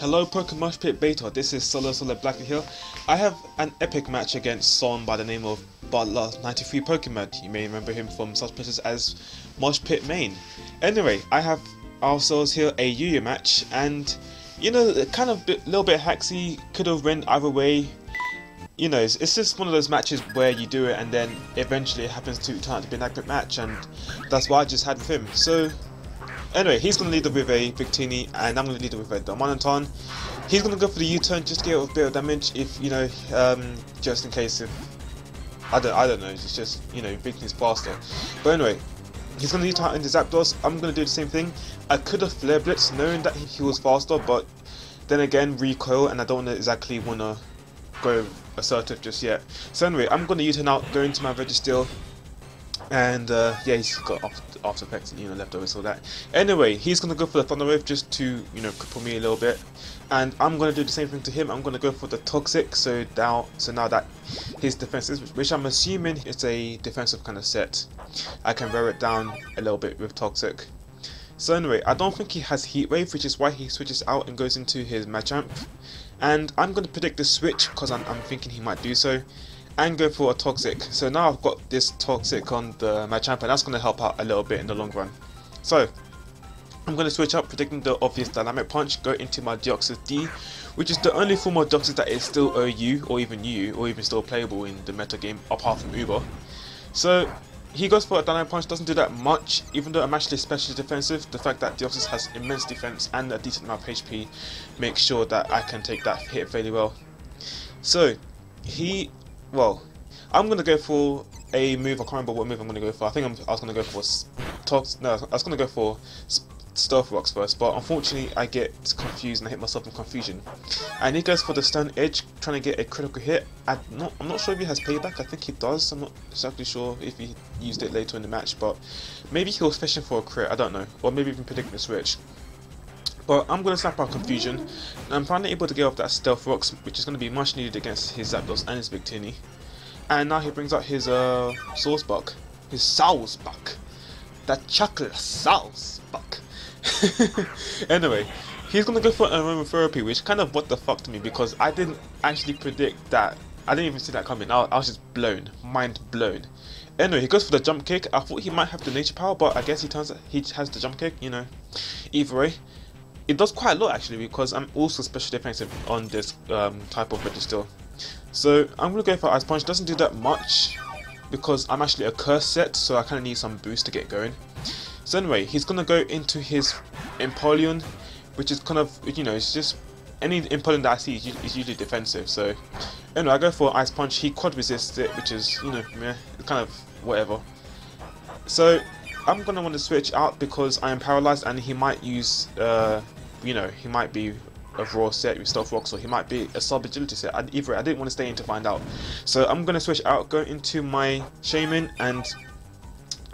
Hello Pokemoshpitbeta, this is Solosoloblackdude here. I have an epic match against someone by the name of Butler93Pokemad. You may remember him from such places as Mosh Pit Main. Anyway, I have ourselves here a Yu-Gi-Oh match, and you know, kind of little bit hacksy, could have went either way. You know, it's just one of those matches where you do it and then eventually it happens to turn out to be an epic match, and that's what I just had with him. So anyway, he's going to lead it with a Victini and I'm going to lead it with a Darmanitan. He's going to go for the U-turn just to get a bit of damage, if you know, just in case if I don't know, it's just, you know, Victini's faster. But anyway, he's going to U-turn into Zapdos. I'm going to do the same thing. I could have Flare Blitz knowing that he was faster, but then again, recoil, and I don't exactly want to go assertive just yet. So anyway, I'm going to U-turn out, go into my Registeel, and yeah, he's got after effects, you know, leftovers, all that. Anyway, he's going to go for the Thunder Wave just to, you know, cripple me a little bit, and I'm going to do the same thing to him. I'm going to go for the Toxic, so now that his defenses, which I'm assuming is a defensive kind of set, I can wear it down a little bit with Toxic. So anyway, I don't think he has Heat Wave, which is why he switches out and goes into his Machamp. And I'm going to predict the switch because I'm thinking he might do so, and go for a Toxic. So now I've got this Toxic on the Machamp, and that's going to help out a little bit in the long run. So I'm going to switch up, predicting the obvious Dynamic Punch, go into my Deoxys D, which is the only form of Deoxys that is still OU, or even UU, or even still playable in the meta game, apart from Uber. So he goes for a Dynamic Punch, doesn't do that much, even though I'm actually especially defensive. The fact that Deoxys has immense defense and a decent amount of HP makes sure that I can take that hit fairly well. So well, I'm going to go for a move. I can't remember what move I'm going to go for. I think I was going to go for Stealth Rocks first, but unfortunately I get confused and I hit myself in confusion. And he goes for the Stone Edge, trying to get a critical hit. I'm not sure if he has payback. I think he does. I'm not exactly sure if he used it later in the match, but maybe he was fishing for a crit. I don't know, or maybe even predicting the switch. But I'm going to snap out Confusion, and I'm finally able to get off that Stealth Rocks, which is going to be much needed against his Zapdos and his Victini. And now he brings out his Sauce Buck, his Sauce Buck, that chocolate Sauce Buck. Anyway, he's going to go for an Aromatherapy, which kind of what the fuck to me, because I didn't actually predict that. I didn't even see that coming. I was just blown, mind blown. Anyway, he goes for the Jump Kick. I thought he might have the Nature Power, but I guess he has the Jump Kick, you know. Either way, it does quite a lot actually, because I'm also special defensive on this type of Registeel. So I'm going to go for Ice Punch. Doesn't do that much because I'm actually a curse set, so I kind of need some boost to get going. So anyway, he's going to go into his Empoleon, which is kind of, you know, it's just any Empoleon that I see is usually defensive. So anyway, I go for Ice Punch. He quad resists it, which is, you know, meh, kind of whatever. So I'm going to want to switch out because I am paralyzed, and he might use you know, he might be a raw set with Stealth Rocks, or he might be a sub agility set. I didn't want to stay in to find out. So I'm going to switch out, go into my Shaman, and,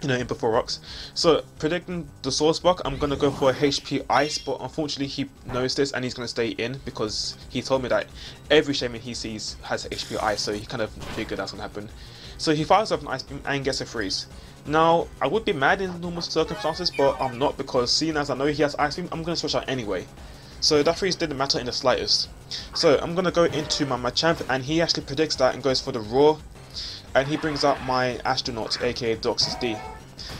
you know, in before Rocks. So predicting the Source Buck, I'm going to go for a HP Ice, but unfortunately he knows this and he's going to stay in because he told me that every Shaman he sees has HP Ice, so he kind of figured that's going to happen. So he fires off an Ice Beam and gets a Freeze. Now, I would be mad in normal circumstances, but I'm not, because seeing as I know he has Ice Beam, I'm going to switch out anyway. So that freeze didn't matter in the slightest. So I'm going to go into my Machamp, and he actually predicts that and goes for the Roar, and he brings out my Astronaut, aka Deoxys D.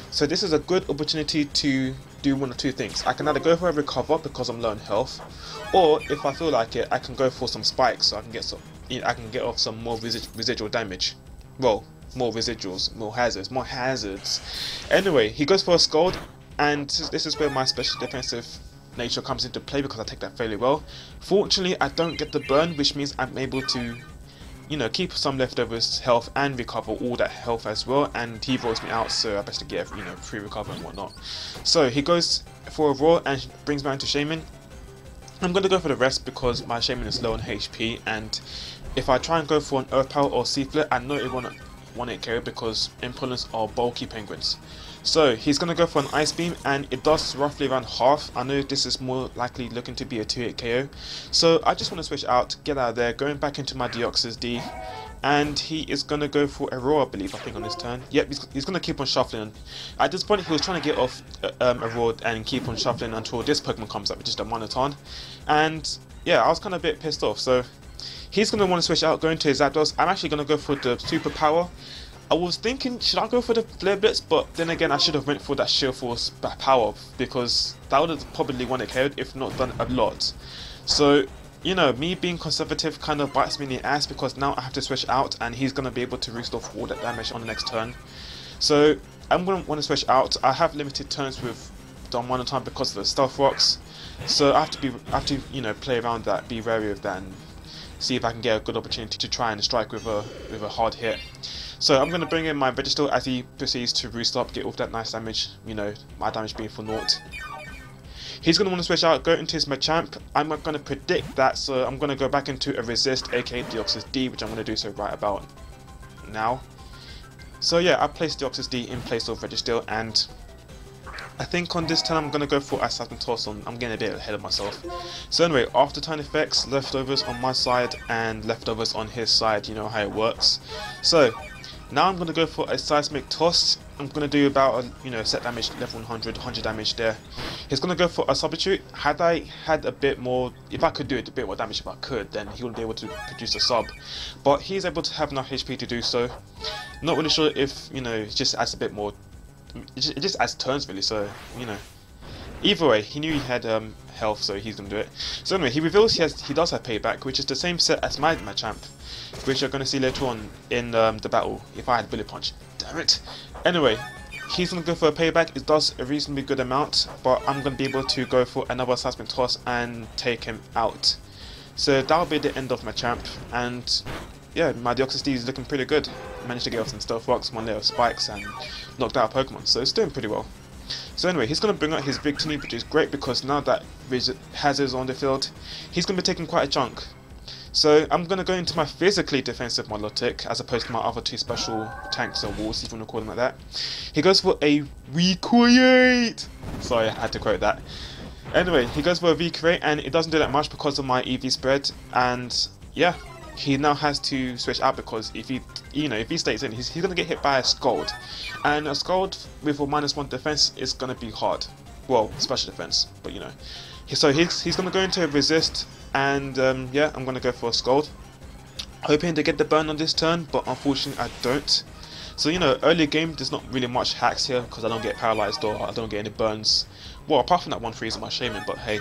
So this is a good opportunity to do one or two things. I can either go for a Recover because I'm low on health, or if I feel like it, I can go for some Spikes so I can get some, you know, I can get off some more residual damage. Well, more residuals, more hazards. Anyway, he goes for a Scald, and this is where my special defensive nature comes into play because I take that fairly well. Fortunately, I don't get the burn, which means I'm able to, you know, keep some leftovers health and recover all that health as well. And he rolls me out, so I best to get, you know, free recover and whatnot. So he goes for a Roar and brings me into Shaman. I'm going to go for the rest because my Shaman is low on HP, and if I try and go for an Earth Power or Sea Flare, I know it won't 1-8 KO because Empoleons are bulky penguins. So he's going to go for an Ice Beam, and it does roughly around half. I know this is more likely looking to be a 2-hit KO. So I just want to switch out, get out of there, going back into my Deoxys D, and he is going to go for a Roar, I believe, on his turn. Yep, he's going to keep on shuffling. At this point, he was trying to get off a Roar and keep on shuffling until this Pokemon comes up, which is the Darmanitan. And yeah, I was kind of a bit pissed off. So he's going to want to switch out, going to his Zapdos. I'm actually going to go for the Superpower. I was thinking, should I go for the Flare Blitz? But then again, I should have went for that Sheer Force power, because that would have probably won it KO'd, if not done a lot. So, you know, me being conservative kind of bites me in the ass, because now I have to switch out, and he's going to be able to roost off all that damage on the next turn. So I'm going to want to switch out. I have limited turns with Don One time because of the Stealth Rocks. So I have to you know, play around that, be wary of that, and see if I can get a good opportunity to try and strike with a hard hit. So I'm going to bring in my Vegetable as he proceeds to roost up, get off that nice damage, you know, my damage being for naught. He's going to want to switch out, go into his Machamp. I'm not going to predict that, so I'm going to go back into a Resist, aka Deoxys D, which I'm going to do so right about now. So yeah, I placed Deoxys D in place of Registeel, and I think on this turn I'm going to go for Assassin Toss. I'm getting a bit ahead of myself. So anyway, after turn effects, leftovers on my side and leftovers on his side, you know how it works. So now I'm going to go for a Seismic Toss. I'm going to do about a, you know, set damage level 100 damage there. He's going to go for a Substitute. Had I had a bit more, if I could do it a bit more damage if I could, then he would be able to produce a sub. But he's able to have enough HP to do so. Not really sure if, you know, it just adds a bit more, it just adds turns really, so, you know. Either way, he knew he had health, so he's going to do it. So anyway, he reveals he does have Payback, which is the same set as my Machamp, which you're going to see later on in the battle, if I had Bullet Punch. Damn it. Anyway, he's going to go for a Payback. It does a reasonably good amount, but I'm going to be able to go for another Seismic Toss and take him out. So that'll be the end of Machamp, and yeah, my Deoxys D is looking pretty good. Managed to get off some Stealth Rocks, one layer of Spikes, and knocked out a Pokemon, so it's doing pretty well. So anyway, he's going to bring out his Victini, which is great because now that Hazard's on the field, he's going to be taking quite a chunk. So I'm going to go into my physically defensive Milotic as opposed to my other two special tanks or walls, if you want to call them like that. He goes for a Recreate! Sorry, I had to quote that. Anyway, he goes for a Recreate, and it doesn't do that much because of my EV spread, and yeah, he now has to switch out because if he, you know, if he stays in, he's going to get hit by a Scald, and a Scald with a -1 defense is going to be hard. Well, special defense, but you know. So he's going to go into a Resist, and yeah, I'm going to go for a Scald, hoping to get the burn on this turn, but unfortunately I don't. So you know, early game there's not really much hacks here because I don't get paralyzed or I don't get any burns. Well, apart from that one freeze on my Shaman, but hey.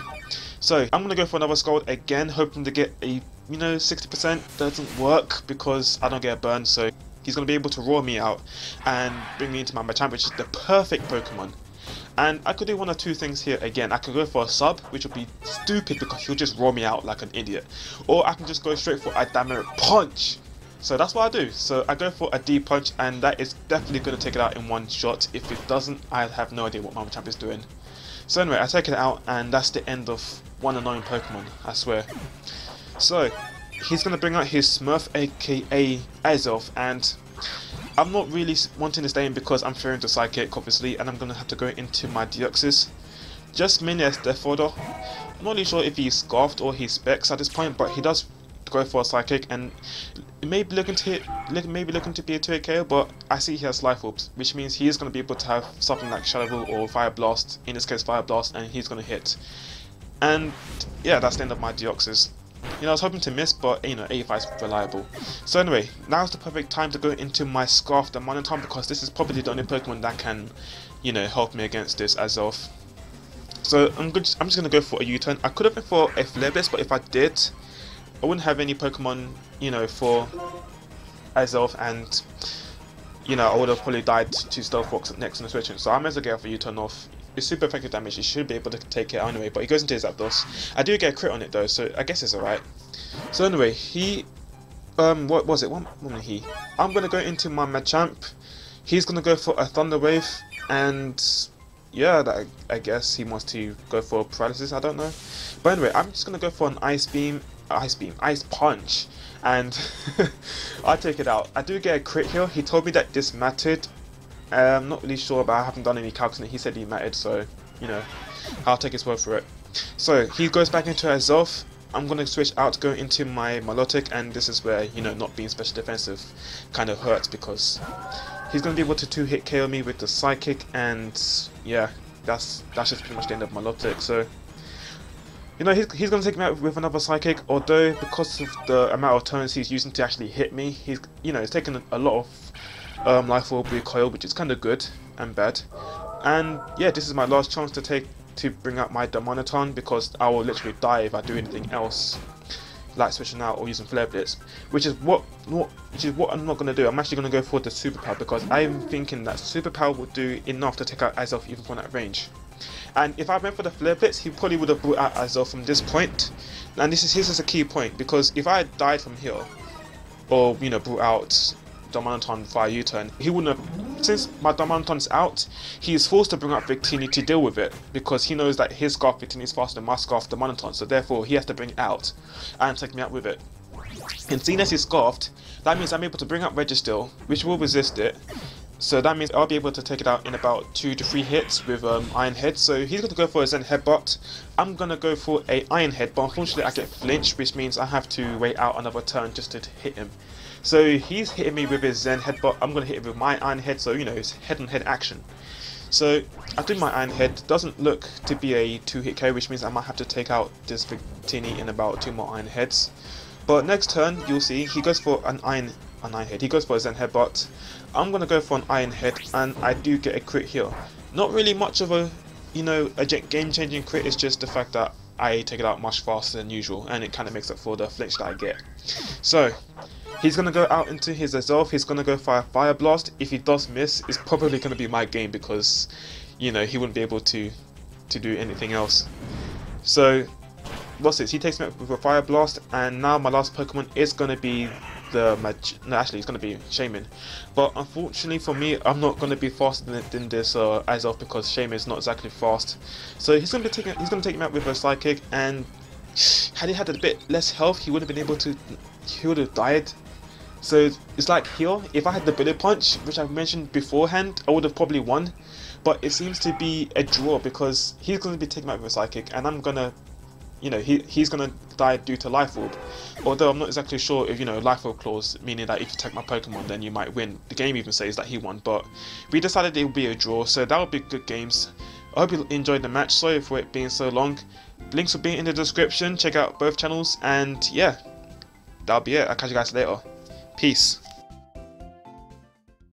So I'm going to go for another Scald again, hoping to get a, you know, 60%. Doesn't work because I don't get a burn, so he's going to be able to roar me out and bring me into my Machamp, which is the perfect Pokemon. And I could do one or two things here again. I could go for a sub, which would be stupid because he'll just roar me out like an idiot. Or I can just go straight for a Damage Punch. So that's what I do. So I go for a D Punch, and that is definitely going to take it out in one shot. If it doesn't, I have no idea what my Machamp is doing. So anyway, I take it out, and that's the end of one annoying Pokemon, I swear. So he's going to bring out his Smurf, aka Azelf, and I'm not really wanting to stay in because I'm fearing to Psychic, obviously, and I'm going to have to go into my Deoxys. Just mainly as Death Order. I'm not really sure if he's Scarfed or he's Specs at this point, but he does go for a Psychic, and maybe looking to be a 2 KO, but I see he has Life Orbs, which means he is going to be able to have something like Shadow Ball or Fire Blast, in this case Fire Blast, and he's going to hit. And yeah, that's the end of my Deoxys. You know, I was hoping to miss, but you know, 85 is reliable. So anyway, now's the perfect time to go into my Scarf the Monoton, because this is probably the only Pokemon that can, you know, help me against this Azelf. So I'm just going to go for a U-turn. I could have been for a Flare Blitz, but if I did, I wouldn't have any Pokemon, you know, for Azelf, and you know, I would have probably died to Stealth Rocks next in the switching. So I may as well get off a U-turn off. It's super effective damage, he should be able to take it out anyway, but he goes into his Zapdos. I do get a crit on it though, so I guess it's alright. So anyway, he, what was it? What was he? I'm going to go into my Machamp. He's going to go for a Thunder Wave, and yeah, that, I guess he wants to go for Paralysis, I don't know. But anyway, I'm just going to go for an Ice Punch, and I take it out. I do get a crit here. He told me that this mattered. I'm not really sure, but I haven't done any calcs on it. He said he mattered, so you know, I'll take his word for it. So he goes back into Azelf. I'm going to switch out to go into my Milotic, and this is where, you know, not being special defensive kind of hurts, because he's going to be able to 2-hit KO me with the Psychic, and yeah, that's just pretty much the end of Milotic. So You know, he's going to take me out with another Psychic, although because of the amount of turns he's using to actually hit me, he's taking a lot of Life Orb recoil, which is kind of good and bad. And yeah, this is my last chance to bring out my Darmanitan, because I will literally die if I do anything else, like switching out or using Flare Blitz, which is what I'm not going to do. I'm actually going to go for the Super Power, because I'm thinking that Super Power will do enough to take out Azelf even from that range. And if I went for the Flare Blitz, he probably would have brought out Azelf from this point. And this is a key point, because if I had died from here, or brought out Darmanitan via U-turn, he wouldn't have. Since my Darmanitan's out, he is forced to bring out Victini to deal with it, because he knows that his Scarf Victini is faster than my Scarf Darmanitan, so therefore he has to bring it out and take me out with it. And seeing as he's Scarfed, that means I'm able to bring out Registeel, which will resist it. So that means I'll be able to take it out in about 2 to 3 hits with Iron Head. So he's going to go for a Zen Headbutt. I'm going to go for a Iron Head, but unfortunately I get flinched, which means I have to wait out another turn just to hit him. So he's hitting me with his Zen Headbutt. I'm going to hit him with my Iron Head, so it's head-on-head action. So I do my Iron Head. Doesn't look to be a 2-hit KO, which means I might have to take out this Victini in about 2 more Iron Heads. But next turn, you'll see, he goes for an Iron Head. He goes for a Zen Headbutt. I'm going to go for an Iron Head, and I do get a crit here. Not really much of a, a game-changing crit. It's just the fact that I take it out much faster than usual, and it kind of makes up for the flinch that I get. So he's going to go out into his Azelf. He's going to go for a Fire Blast. If he does miss, it's probably going to be my game, because he wouldn't be able to do anything else. So what's this? He takes me out with a Fire Blast, and now my last Pokemon is going to be it's going to be Shaman. But unfortunately for me, I'm not going to be faster than this Azelf, because Shaman is not exactly fast. So he's going to take me out with a Psychic, and had he had a bit less health, he would have been able to. He would have died. So it's like here, if I had the Bullet Punch, which I mentioned beforehand, I would have probably won. But it seems to be a draw, because he's going to be taken out with a Psychic, and I'm going to. He's going to die due to Life Orb. Although I'm not exactly sure if, Life Orb clause, meaning that if you take my Pokemon, then you might win. The game even says that he won, but we decided it would be a draw, so that would be good games. I hope you enjoyed the match. Sorry for it being so long. Links will be in the description. Check out both channels, and yeah, that'll be it. I'll catch you guys later. Peace.